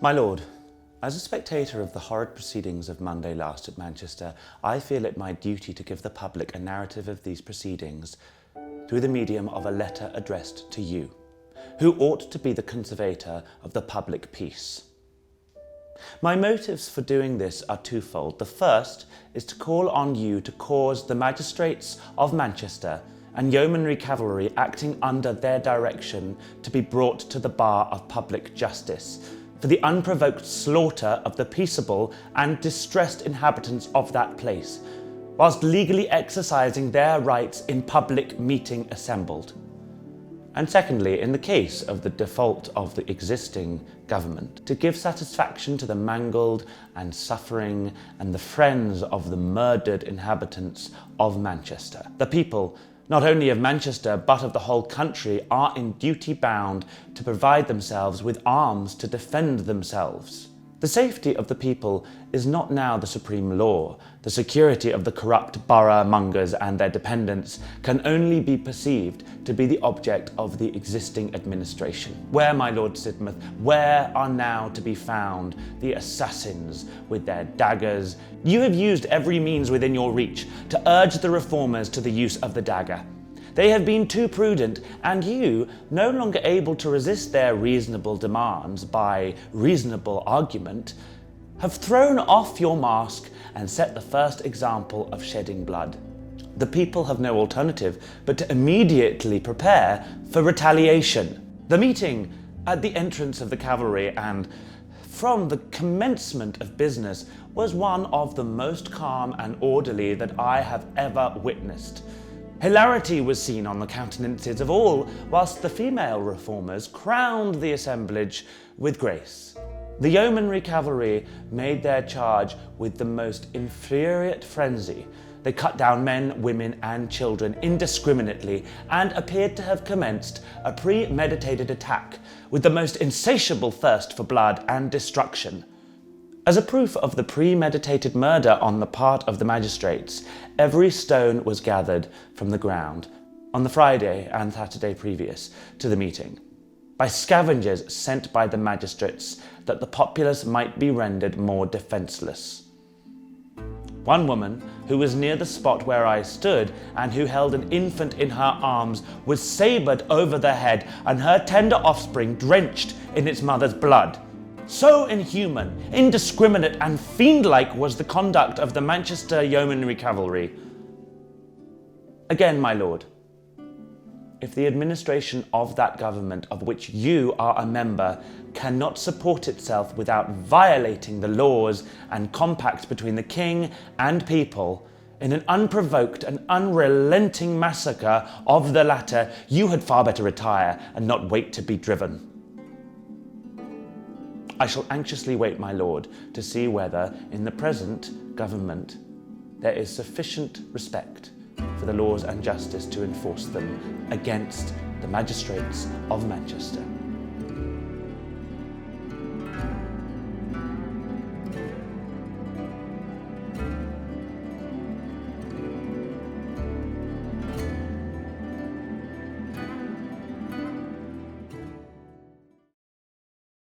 My lord, as a spectator of the horrid proceedings of Monday last at Manchester, I feel it my duty to give the public a narrative of these proceedings through the medium of a letter addressed to you, who ought to be the conservator of the public peace. My motives for doing this are twofold. The first is to call on you to cause the magistrates of Manchester and yeomanry cavalry acting under their direction to be brought to the bar of public justice for the unprovoked slaughter of the peaceable and distressed inhabitants of that place, whilst legally exercising their rights in public meeting assembled. And secondly, in the case of the default of the existing government, to give satisfaction to the mangled and suffering and the friends of the murdered inhabitants of Manchester. The people, not only of Manchester, but of the whole country, are in duty bound to provide themselves with arms to defend themselves. The safety of the people is not now the supreme law. The security of the corrupt borough-mongers and their dependents can only be perceived to be the object of the existing administration. Where, my Lord Sidmouth, where are now to be found the assassins with their daggers? You have used every means within your reach to urge the reformers to the use of the dagger. They have been too prudent, and you, no longer able to resist their reasonable demands by reasonable argument, have thrown off your mask and set the first example of shedding blood. The people have no alternative but to immediately prepare for retaliation. The meeting at the entrance of the cavalry and from the commencement of business was one of the most calm and orderly that I have ever witnessed. Hilarity was seen on the countenances of all, whilst the female reformers crowned the assemblage with grace. The yeomanry cavalry made their charge with the most infuriate frenzy. They cut down men, women, and children indiscriminately and appeared to have commenced a premeditated attack with the most insatiable thirst for blood and destruction. As a proof of the premeditated murder on the part of the magistrates, every stone was gathered from the ground on the Friday and Saturday previous to the meeting, by scavengers sent by the magistrates that the populace might be rendered more defenceless. One woman, who was near the spot where I stood and who held an infant in her arms, was sabred over the head and her tender offspring drenched in its mother's blood. So inhuman, indiscriminate, and fiend-like was the conduct of the Manchester yeomanry cavalry. Again, my lord, if the administration of that government of which you are a member cannot support itself without violating the laws and compacts between the king and people in an unprovoked and unrelenting massacre of the latter, you had far better retire and not wait to be driven. I shall anxiously wait, my lord, to see whether, in the present government, there is sufficient respect for the laws and justice to enforce them against the magistrates of Manchester.